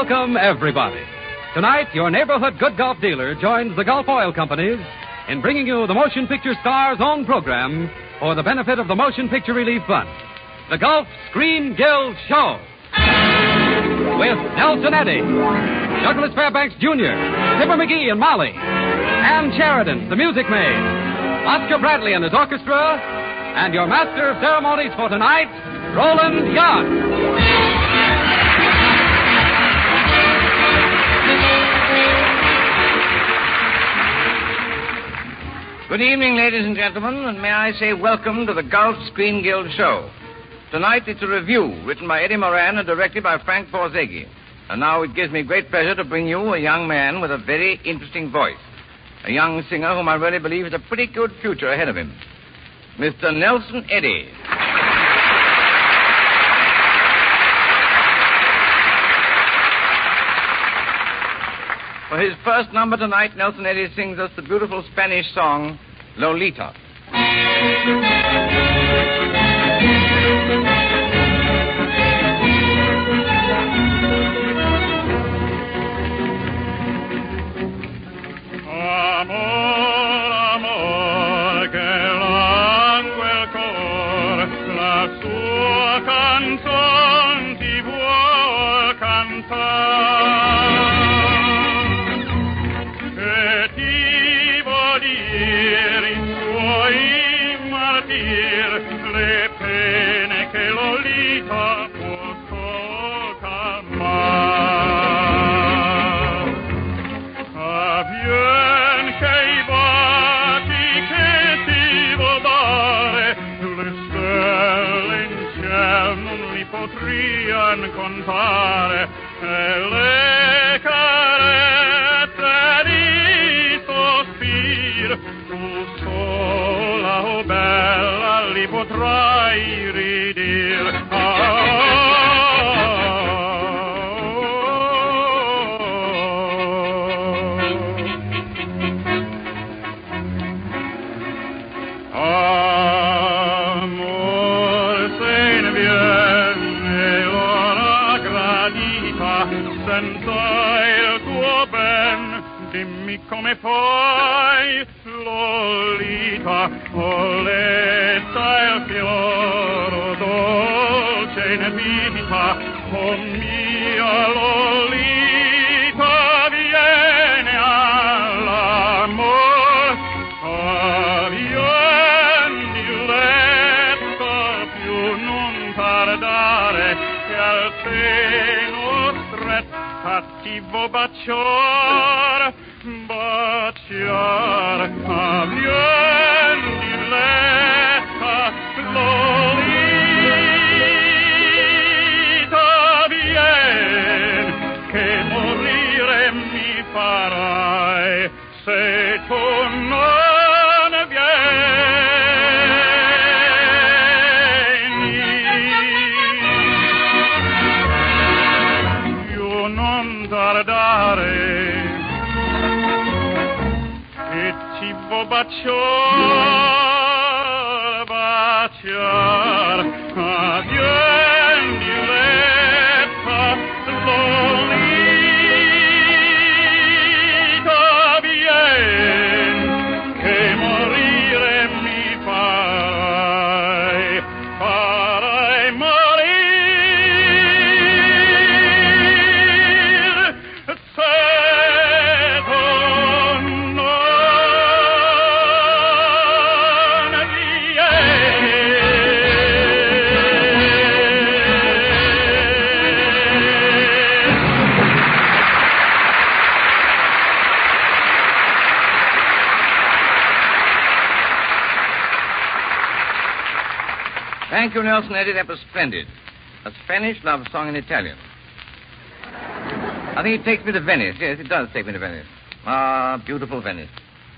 Welcome, everybody. Tonight, your neighborhood good golf dealer joins the Gulf Oil Companies in bringing you the Motion Picture Star's own program for the benefit of the Motion Picture Relief Fund, the Gulf Screen Guild Show. With Nelson Eddy, Douglas Fairbanks Jr., Tipper McGee and Molly, Ann Sheridan, the music maid, Oscar Bradley and his orchestra, and your master of ceremonies for tonight, Roland Young. Good evening, ladies and gentlemen, and may I say welcome to the Gulf Screen Guild Show. Tonight it's a review written by Eddie Moran and directed by Frank Borzaghi. And now it gives me great pleasure to bring you a young man with a very interesting voice. A young singer whom I really believe has a pretty good future ahead of him. Mr. Nelson Eddy. For his first number tonight, Nelson Eddy sings us the beautiful Spanish song, Lolita. Amor, amor, que langue el cor, la sua canzon ti vuol cantar. E ti vuol dire in suoi martir le pene che Lolita può calmar. Avvien che i baci che ti vuol dare, le stelle in ciel non li potrian contare, e le carezze di sospir, tu sola, oh bella, li potrai ridir. Amor, se ne viene l'ora gradita, senza il tuo ben, dimmi come fai, Lolita, Loletta il fioro dolce in vita, oh mia Lolita, viene all'amor, vieni diletta, più non tardare, che al seno stretta ti vo baciar, baciar, vieni diletta, Lolita, vien, che morire mi farai, se tu non vieni. Più non tardare, e ti vo baciar, baciar, vien diletta, Lolita, vien, che morire mi farai, farai morir, se tu non Thank you, Nelson Eddy. That was splendid. A Spanish love song in Italian. I think it takes me to Venice. Yes, it does take me to Venice. Ah, beautiful Venice.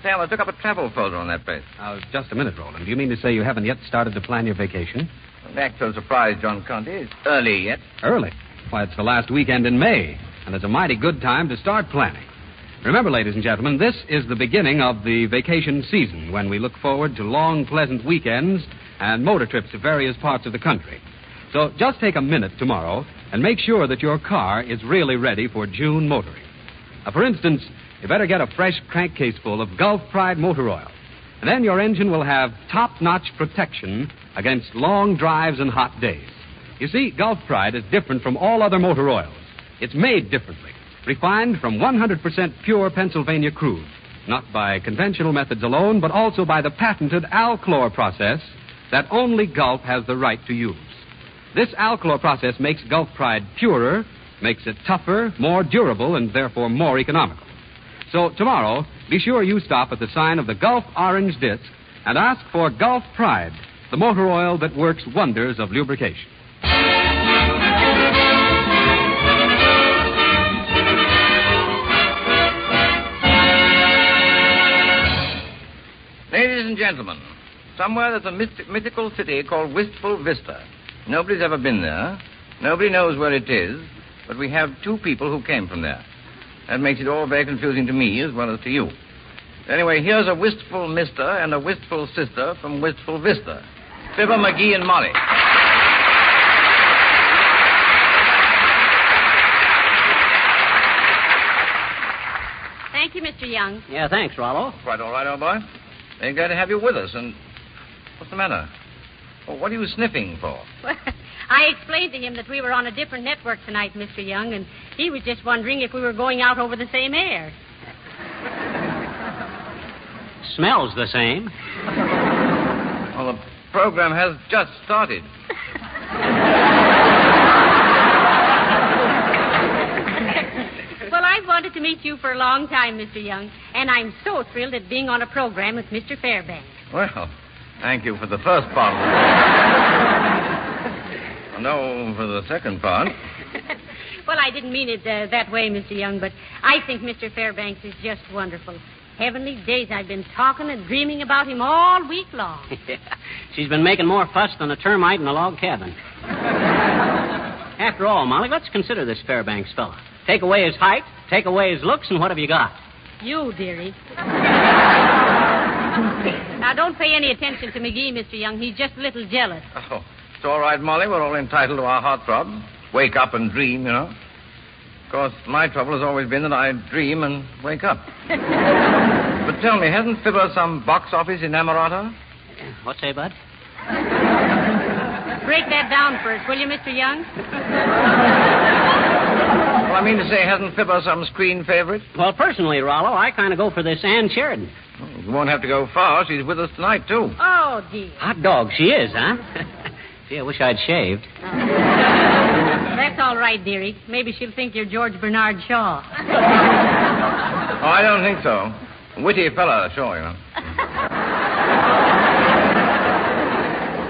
Say, I must look up a travel folder on that place. Now, just a minute, Roland. Do you mean to say you haven't yet started to plan your vacation? The actual surprise, John Conte. It's early yet. Early? Why, it's the last weekend in May, and it's a mighty good time to start planning. Remember, ladies and gentlemen, this is the beginning of the vacation season, when we look forward to long, pleasant weekends and motor trips to various parts of the country. So just take a minute tomorrow and make sure that your car is really ready for June motoring. For instance, you better get a fresh crankcase full of Gulf Pride motor oil. And then your engine will have top-notch protection against long drives and hot days. You see, Gulf Pride is different from all other motor oils. It's made differently, refined from 100% pure Pennsylvania crude, not by conventional methods alone, but also by the patented Alchlor process that only Gulf has the right to use. This Alchlor process makes Gulf Pride purer, makes it tougher, more durable, and therefore more economical. So tomorrow, be sure you stop at the sign of the Gulf Orange Disc and ask for Gulf Pride, the motor oil that works wonders of lubrication. Ladies and gentlemen, somewhere there's a mythical city called Wistful Vista. Nobody's ever been there. Nobody knows where it is, but we have two people who came from there. That makes it all very confusing to me as well as to you. Anyway, here's a wistful mister and a wistful sister from Wistful Vista. Fibber, McGee, and Molly. Thank you, Mr. Young. Yeah, thanks, Rollo. Quite all right, old boy. Very glad to have you with us. And what's the matter? Oh, what are you sniffing for? Well, I explained to him that we were on a different network tonight, Mr. Young, and he was just wondering if we were going out over the same air. Smells the same. Well, the program has just started. Well, I've wanted to meet you for a long time, Mr. Young, and I'm so thrilled at being on a program with Mr. Fairbanks. Well, thank you for the first part. No, for the second part. Well, I didn't mean it that way, Mr. Young, but I think Mr. Fairbanks is just wonderful. Heavenly days, I've been talking and dreaming about him all week long. Yeah. She's been making more fuss than a termite in a log cabin. After all, Molly, let's consider this Fairbanks fella. Take away his height, take away his looks, and what have you got? You, dearie. Now, don't pay any attention to McGee, Mr. Young. He's just a little jealous. Oh, it's all right, Molly. We're all entitled to our heartthrobs. Wake up and dream, you know. Of course, my trouble has always been that I dream and wake up. But tell me, hasn't Fibber some box office inamorata? What's say, Bud? Break that down for us, will you, Mr. Young? Well, I mean to say, hasn't Fibber some screen favorite? Well, personally, Rollo, I kind of go for this Ann Sheridan. Well, you won't have to go far. She's with us tonight, too. Oh, dear. Hot dog, she is, huh? Gee, I wish I'd shaved. That's all right, dearie. Maybe she'll think you're George Bernard Shaw. Oh, I don't think so. Witty fella, sure, you know.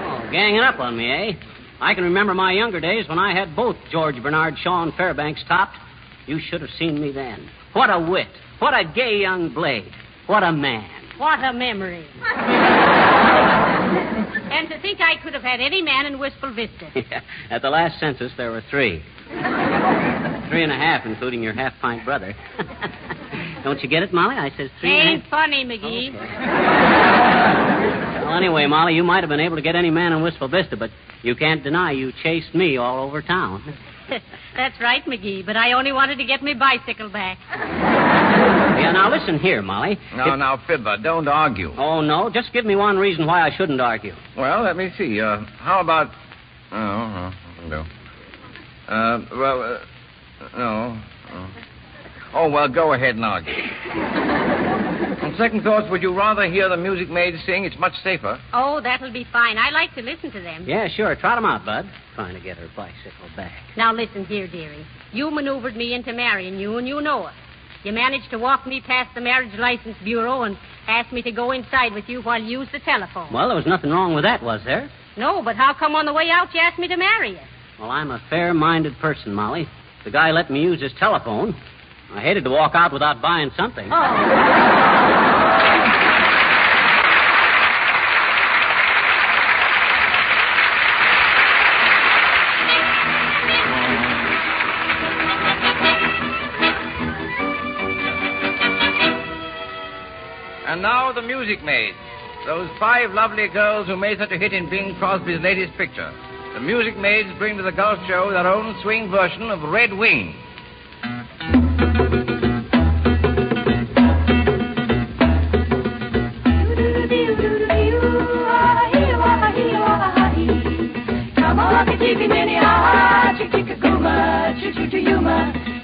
Oh, ganging up on me, eh? I can remember my younger days when I had both George Bernard Shaw and Fairbanks topped. You should have seen me then. What a wit. What a gay young blade. What a man. What a memory. And to think I could have had any man in Wistful Vista. Yeah. At the last census, there were 3. 3.5, including your half-pint brother. Don't you get it, Molly? I says 3.5. Ain't funny, McGee. Okay. Well, anyway, Molly, you might have been able to get any man in Wistful Vista, but you can't deny you chased me all over town. That's right, McGee, but I only wanted to get my bicycle back. Yeah, now listen here, Molly. Now, Fibber, don't argue. Oh, no? Just give me one reason why I shouldn't argue. Well, let me see. How about... No. No. Oh, well, go ahead and argue. On second thoughts, would you rather hear the music maid sing? It's much safer. Oh, that'll be fine. I like to listen to them. Yeah, sure. Trot 'em out, Bud. Trying to get her bicycle back. Now, listen here, dearie. You maneuvered me into marrying you, and you know it. You managed to walk me past the Marriage License Bureau and asked me to go inside with you while you used the telephone. Well, there was nothing wrong with that, was there? No, but how come on the way out you asked me to marry you? Well, I'm a fair-minded person, Molly. The guy let me use his telephone. I hated to walk out without buying something. Oh. And now the music maids. Those 5 lovely girls who made such a hit in Bing Crosby's latest picture. the Music Maids bring to the Golf Show their own swing version of Red Wing.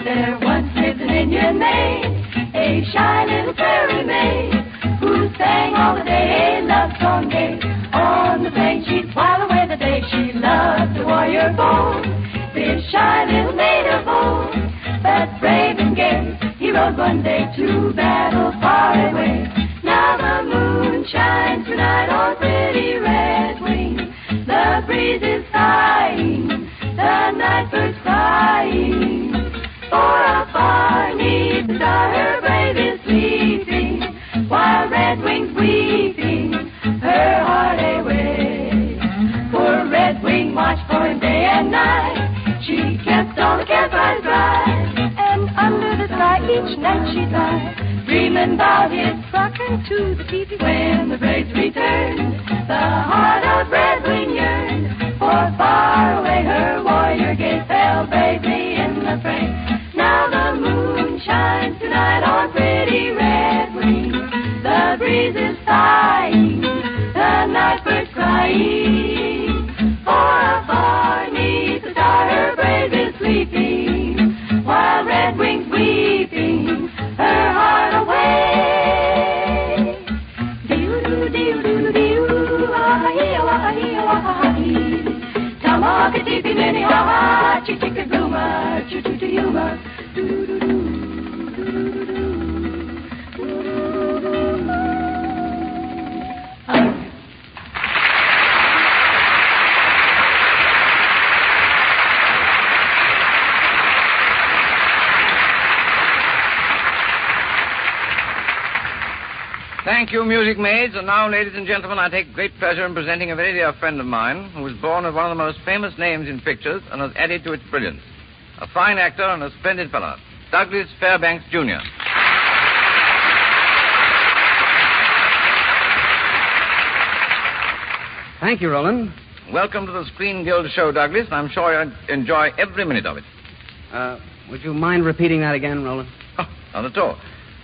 There once lived an Indian maid, a shy little prairie maid, who sang all the day a love song gay. On the plain she'd while away the day. She loved the warrior bold, this shy little maid of old, that brave and gay. He rode one day to battle far away. Now the moon shines tonight on pretty Red Wing. The breeze is sighing, the night bird's crying. For afar, 'neath the star, her brave is sleeping, while Red Wing's weeping, her heart away. For Red Wing watched for him day and night. She kept all the campfires dry, and under the sky each night she'd lie, dreaming about his rockin' to the teepee. When the braves returned, the heart of Red Wing yearned, for far away her warrior gaze fell bravely in the fray. Now the moon shines tonight on pretty Red Wing. The breeze is sighing, the night bird's crying. For afar, 'neath the star, her brave is sleeping, while Red Wing's weeping, her heart away. Dee-oo-doo-dee-oo-doo-dee-oo, ah-hee-ah-ah-hee-ah-ah-hee. Tamaka-dee-dee-dee-ah, chick-chick-a-booma, choo-choo-dee-ooma. Thank you, Music Maids. And now, ladies and gentlemen, I take great pleasure in presenting a very dear friend of mine who was born with one of the most famous names in pictures and has added to its brilliance. A fine actor and a splendid fellow, Douglas Fairbanks, Jr. Thank you, Roland. Welcome to the Screen Guild show, Douglas. I'm sure you'll enjoy every minute of it. Would you mind repeating that again, Roland? Oh, not at all.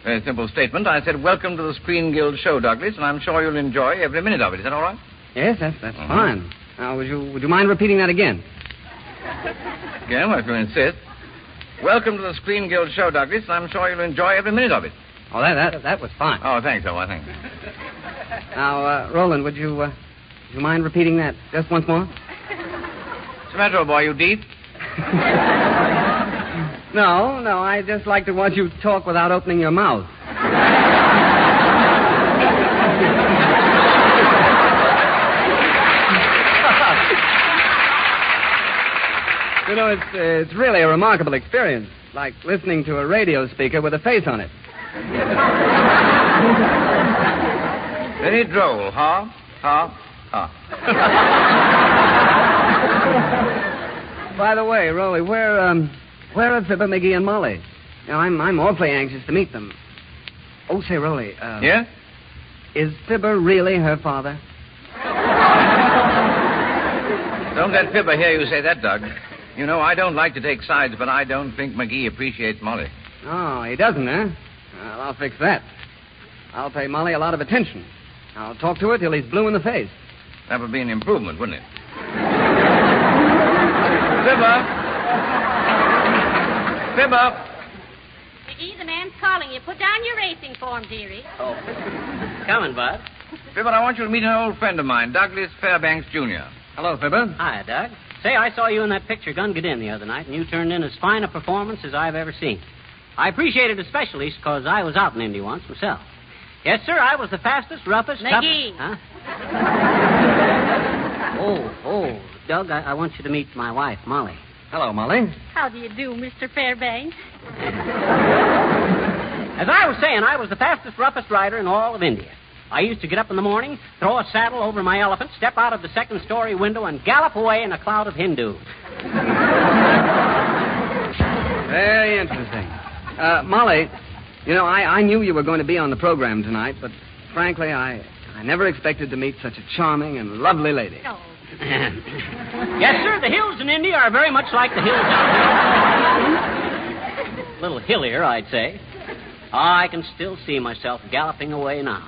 Very simple statement. I said, welcome to the Screen Guild show, Douglas, and I'm sure you'll enjoy every minute of it. Is that all right? Yes, that's fine. Now, would you mind repeating that again? Again, well, if you insist. Welcome to the Screen Guild show, Douglas, and I'm sure you'll enjoy every minute of it. Oh, that was fine. Oh, thanks, I think. Now, Roland, would you mind repeating that just once more? What's the matter, old boy? You deep? No, I just like to watch you talk without opening your mouth. You know, it's really a remarkable experience, like listening to a radio speaker with a face on it. Very droll, huh? By the way, Rolly, where are Fibber, McGee, and Molly? You know, I'm awfully anxious to meet them. Oh, say, Rolly. Yeah? Is Fibber really her father? Don't let Fibber hear you say that, Doug. You know, I don't like to take sides, but I don't think McGee appreciates Molly. Oh, he doesn't, eh? Well, I'll fix that. I'll pay Molly a lot of attention. I'll talk to her till he's blue in the face. That would be an improvement, wouldn't it? Fibber! McGee, the man's calling you. Put down your racing form, dearie. Oh. Coming, Bud. Fibber, I want you to meet an old friend of mine, Douglas Fairbanks, Jr. Hello, Fibber. Hi, Doug. Say, I saw you in that picture Gun Get In the other night, and you turned in as fine a performance as I've ever seen. I appreciate it especially because I was out in Indy once myself. Yes, sir, I was the fastest, roughest... McGee. Huh? Oh, Doug, I want you to meet my wife, Molly. Hello, Molly. How do you do, Mr. Fairbanks? As I was saying, I was the fastest, roughest rider in all of India. I used to get up in the morning, throw a saddle over my elephant, step out of the second-story window, and gallop away in a cloud of Hindus. Very interesting. Molly, you know, I knew you were going to be on the program tonight, but frankly, I never expected to meet such a charming and lovely lady. Oh, Yes, sir, the hills in India are very much like the hills out here. A little hillier, I'd say. I can still see myself galloping away now.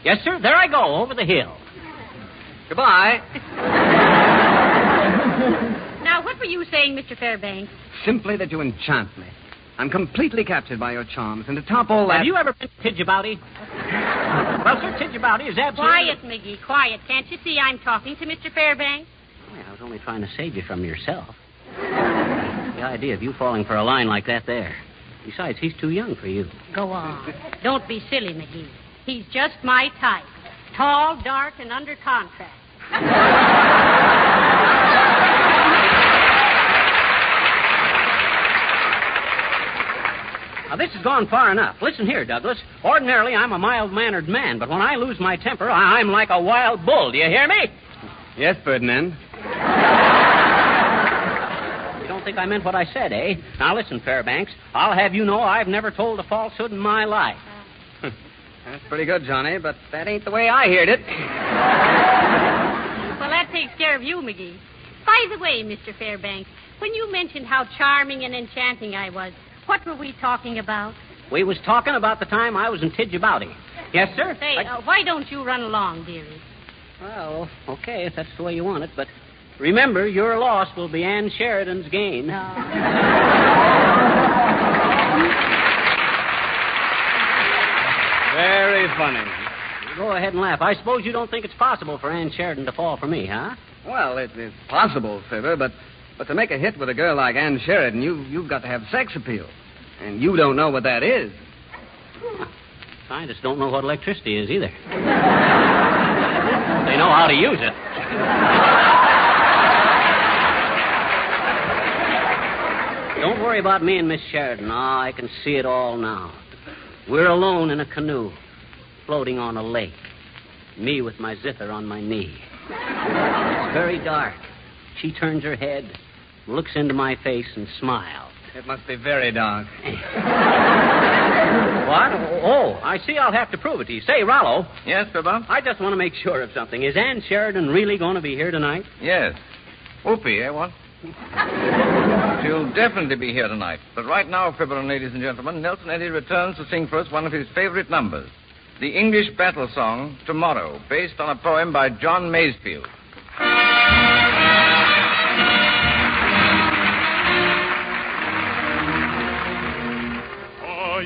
Yes, sir, there I go, over the hill. Goodbye. Now, what were you saying, Mr. Fairbanks? Simply that you enchant me. I'm completely captured by your charms, and to top all that... Have you ever been to Tidjabouty? Well, sir, Tidjabouty is absolutely... Quiet, McGee, quiet. Can't you see I'm talking to Mr. Fairbanks? Well, I was only trying to save you from yourself. The idea of you falling for a line like that there. Besides, he's too young for you. Go on. Don't be silly, McGee. He's just my type. Tall, dark, and under contract. Now, this has gone far enough. Listen here, Douglas. Ordinarily, I'm a mild-mannered man, but when I lose my temper, I'm like a wild bull. Do you hear me? Yes, Ferdinand. You don't think I meant what I said, eh? Now, listen, Fairbanks. I'll have you know I've never told a falsehood in my life. That's pretty good, Johnny, but that ain't the way I heard it. Well, that takes care of you, McGee. By the way, Mr. Fairbanks, when you mentioned how charming and enchanting I was, what were we talking about? We was talking about the time I was in Tidjabouty. Yes, sir? Say, why don't you run along, dearie? Well, okay, if that's the way you want it, but remember, your loss will be Ann Sheridan's gain. Very funny. Go ahead and laugh. I suppose you don't think it's possible for Ann Sheridan to fall for me, huh? Well, it's possible, Fibber, but to make a hit with a girl like Ann Sheridan, you've got to have sex appeal. And you don't know what that is. Scientists don't know what electricity is either. They know how to use it. Don't worry about me and Miss Sheridan. Oh, I can see it all now. We're alone in a canoe, floating on a lake. Me with my zither on my knee. It's very dark. She turns her head, looks into my face, and smiles. It must be very dark. What? Oh, I see I'll have to prove it to you. Say, Rollo. Yes, Fibber? I just want to make sure of something. Is Ann Sheridan really going to be here tonight? Yes. Whoopee, eh, what? She'll definitely be here tonight. But right now, Fibber and ladies and gentlemen, Nelson Eddy returns to sing for us one of his favorite numbers, the English battle song, Tomorrow, based on a poem by John Masefield.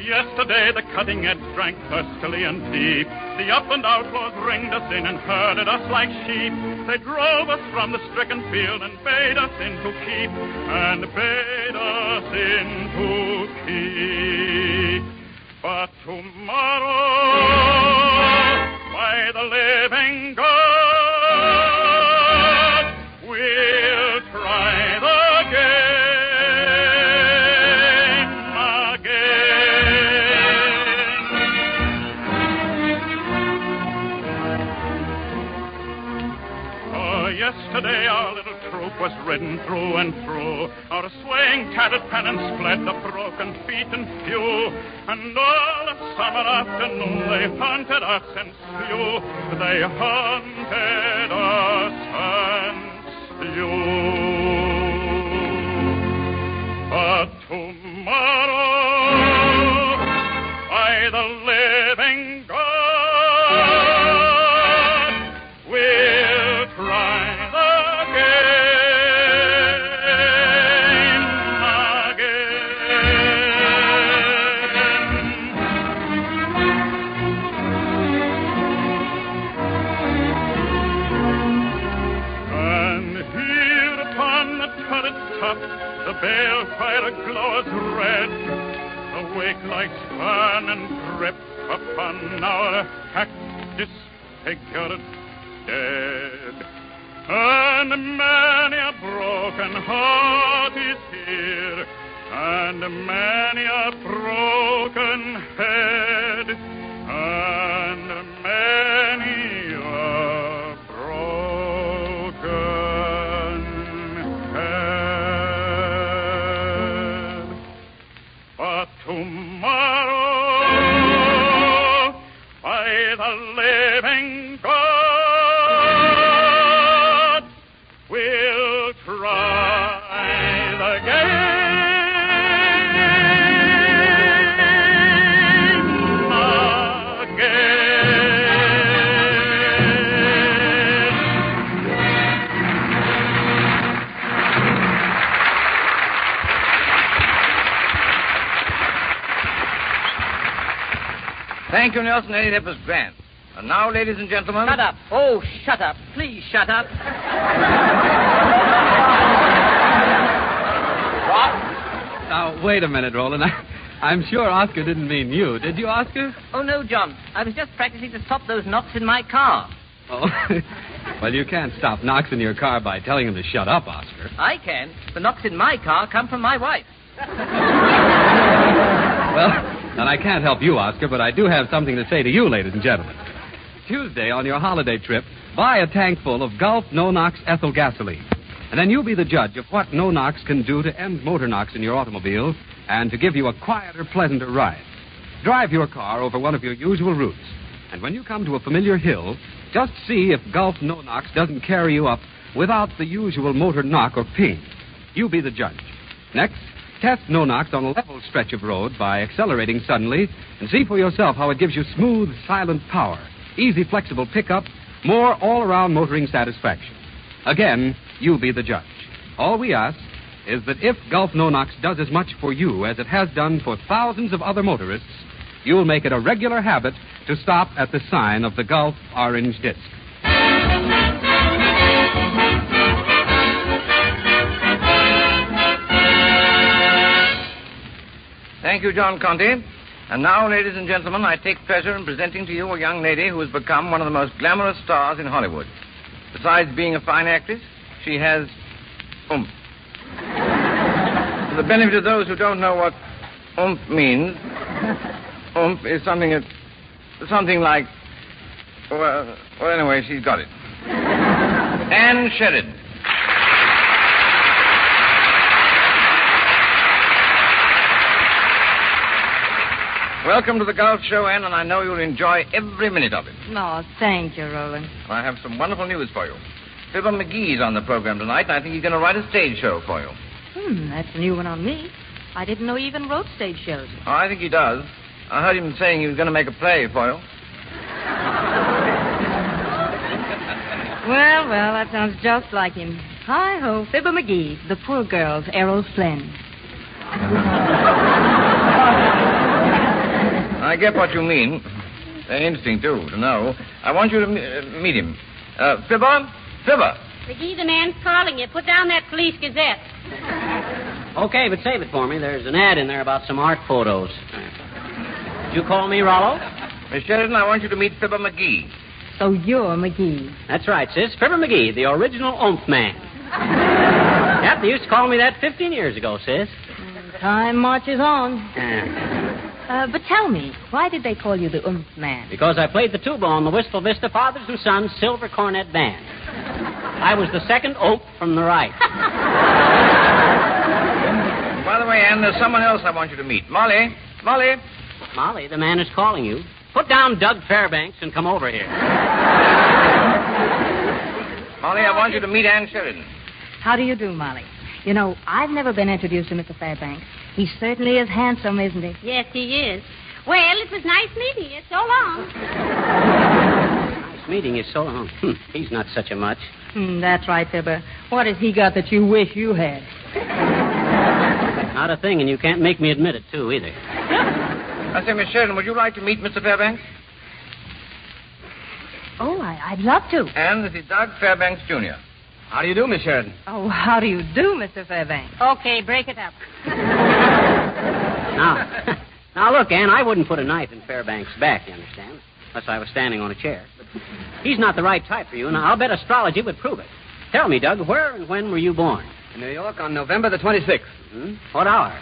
Yesterday the cutting edge drank thirstily and deep. The up and outlaws ringed us in and herded us like sheep. They drove us from the stricken field and bade us into keep. And bade us into keep. But tomorrow, by the living God, we'll try the game. Yesterday our little troop was ridden through and through. Our swaying, tattered pennants fled the broken feet and few. And all the summer afternoon they hunted us and slew. They hunted us and slew. But tomorrow, by the living God, we'll try the balefire glows red. The wake lights burn and drip upon our hacked, disfigured dead. And many a broken heart is here, and many a broken head, and many a broken head. But tomorrow, by the living God, Thank you, Nelson Eddy. That was grand. And now, ladies and gentlemen... Shut up. Oh, shut up. Please shut up. What? Now, wait a minute, Roland. I'm sure Oscar didn't mean you. Did you, Oscar? Oh, no, John. I was just practicing to stop those knocks in my car. Oh, well, you can't stop knocks in your car by telling him to shut up, Oscar. I can. The knocks in my car come from my wife. Well, then I can't help you, Oscar, but I do have something to say to you, ladies and gentlemen. Tuesday, on your holiday trip, buy a tank full of Gulf No-Nox Ethel gasoline. And then you'll be the judge of what No-Nox can do to end motor knocks in your automobile and to give you a quieter, pleasanter ride. Drive your car over one of your usual routes. And when you come to a familiar hill, just see if Gulf No-Nox doesn't carry you up without the usual motor knock or ping. You be the judge. Next, test No-Nox on a level stretch of road by accelerating suddenly and see for yourself how it gives you smooth, silent power, easy, flexible pickup, more all-around motoring satisfaction. Again, you be the judge. All we ask is that if Gulf No-Nox does as much for you as it has done for thousands of other motorists, you'll make it a regular habit to stop at the sign of the Gulf Orange Disc. Thank you, John Conte. And now, ladies and gentlemen, I take pleasure in presenting to you a young lady who has become one of the most glamorous stars in Hollywood. Besides being a fine actress, she has oomph. For the benefit of those who don't know what oomph means, oomph is something like, well, anyway, she's got it. Anne Sheridan. Welcome to the Golf Show, Anne, and I know you'll enjoy every minute of it. Oh, thank you, Roland. I have some wonderful news for you. Fibber McGee's on the program tonight, and I think he's going to write a stage show for you. That's a new one on me. I didn't know he even wrote stage shows. Oh, I think he does. I heard him saying he was going to make a play for you. Well, that sounds just like him. Hi-ho, Fibber McGee, the poor girl's Errol Flynn. I get what you mean. Very interesting, too, to know. I want you to meet him. Fibber? McGee, the man's calling you. Put down that Police Gazette. Okay, but save it for me. There's an ad in there about some art photos. Did you call me, Rollo? Miss Sheridan, I want you to meet Fibber McGee. So you're McGee. That's right, sis. Fibber McGee, the original oomph man. Yep, they used to call me that 15 years ago, sis. Time marches on. Yeah. But tell me, why did they call you the oomph man? Because I played the tuba on the Wistful Vista Fathers and Sons Silver Cornet Band. I was the second oomph from the right. By the way, Anne, there's someone else I want you to meet. Molly, Molly, the man is calling you. Put down Doug Fairbanks and come over here. Molly, I want you to meet Anne Sheridan. How do you do, Molly? You know, I've never been introduced to Mr. Fairbanks. He certainly is handsome, isn't he? Yes, he is. Well, it was nice meeting you. So long. Nice meeting you so long. He's not such a much. That's right, Fibber. What has he got that you wish you had? Not a thing, and you can't make me admit it, too, either. I say, Miss Sheridan, would you like to meet Mr. Fairbanks? Oh, I'd love to. And this is Doug Fairbanks, Jr. How do you do, Miss Sheridan? Oh, how do you do, Mr. Fairbanks? Okay, break it up. Now, look, Ann, I wouldn't put a knife in Fairbanks' back, you understand? Unless I was standing on a chair. But he's not the right type for you, and I'll bet astrology would prove it. Tell me, Doug, where and when were you born? In New York on November the 26th. What hour?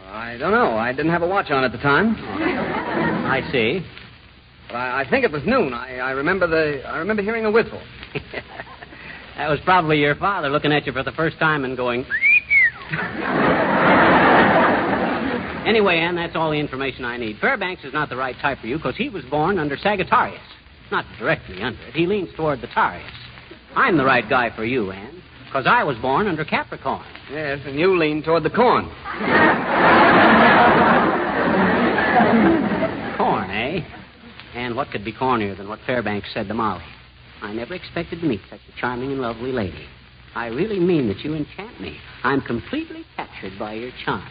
I don't know. I didn't have a watch on at the time. I see. But I think it was noon. I remember hearing a whistle. That was probably your father looking at you for the first time and going... Anyway, Ann, that's all the information I need. Fairbanks is not the right type for you because he was born under Sagittarius. Not directly under it. He leans toward the Tarius. I'm the right guy for you, Ann, because I was born under Capricorn. Yes, and you lean toward the corn. Corn, eh? And what could be cornier than what Fairbanks said to Molly? I never expected to meet such a charming and lovely lady. I really mean that you enchant me. I'm completely captured by your charm.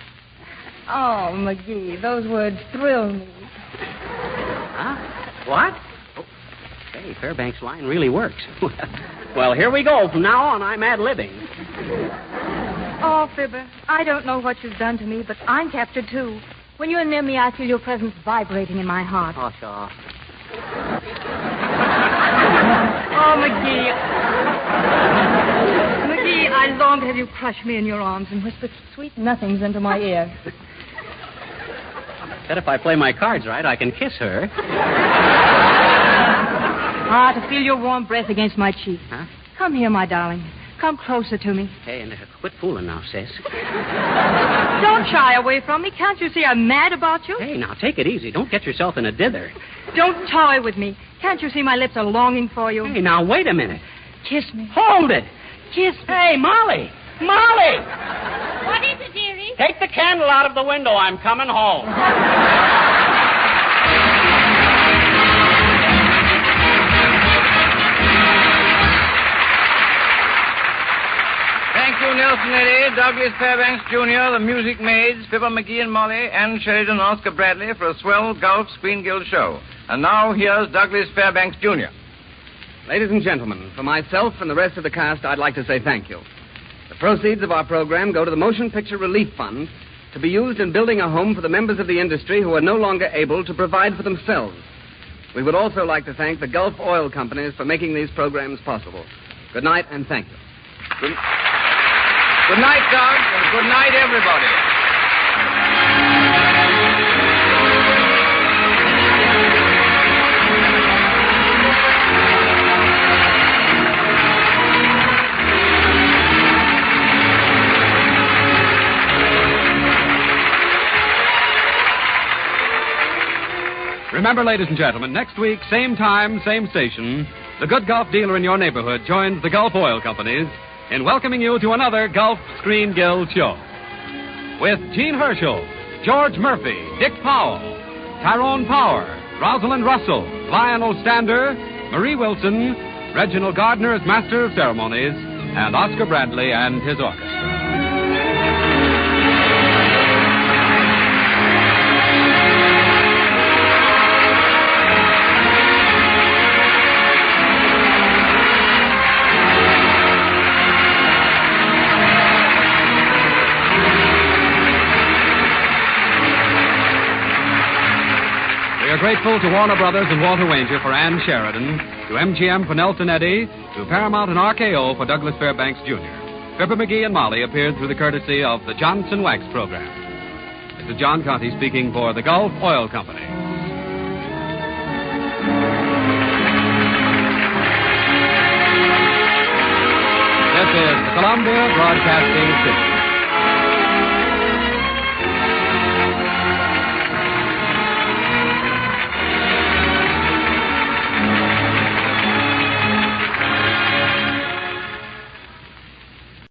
Oh, McGee, those words thrill me. Huh? What? Oh, say, Fairbanks' line really works. Well, here we go. From now on, I'm ad-libbing. Oh, Fibber, I don't know what you've done to me, but I'm captured, too. When you're near me, I feel your presence vibrating in my heart. Oh, sure. Oh, McGee. McGee, I long to have you crush me in your arms and whisper sweet nothings into my ear. Bet if I play my cards right, I can kiss her. Ah, to feel your warm breath against my cheek. Huh? Come here, my darling. Come closer to me. Hey, and quit fooling now, sis. Don't shy away from me. Can't you see I'm mad about you? Hey, now, take it easy. Don't get yourself in a dither. Don't toy with me. Can't you see my lips are longing for you? Hey, now, wait a minute. Kiss me. Hold it. Kiss me. Hey, Molly. Molly! What is it, dearie? Take the candle out of the window. I'm coming home. Thank you, Nelson Eddy, Douglas Fairbanks, Jr., the Music Maids, Fibber McGee and Molly, Ann Sheridan and Oscar Bradley for a swell Gulf Screen Guild show. And now, here's Douglas Fairbanks, Jr. Ladies and gentlemen, for myself and the rest of the cast, I'd like to say thank you. The proceeds of our program go to the Motion Picture Relief Fund to be used in building a home for the members of the industry who are no longer able to provide for themselves. We would also like to thank the Gulf Oil Companies for making these programs possible. Good night, and thank you. Good night, Doug, and good night, everybody. Remember, ladies and gentlemen, next week, same time, same station, the good Gulf dealer in your neighborhood joins the Gulf Oil Companies in welcoming you to another Gulf Screen Guild show. With Gene Herschel, George Murphy, Dick Powell, Tyrone Power, Rosalind Russell, Lionel Stander, Marie Wilson, Reginald Gardner as Master of Ceremonies, and Oscar Bradley and his orchestra. We are grateful to Warner Brothers and Walter Wanger for Ann Sheridan, to MGM for Nelson Eddy, to Paramount and RKO for Douglas Fairbanks, Jr. Fibber McGee and Molly appeared through the courtesy of the Johnson Wax Program. This is John Conte speaking for the Gulf Oil Company. This is the Columbia Broadcasting System.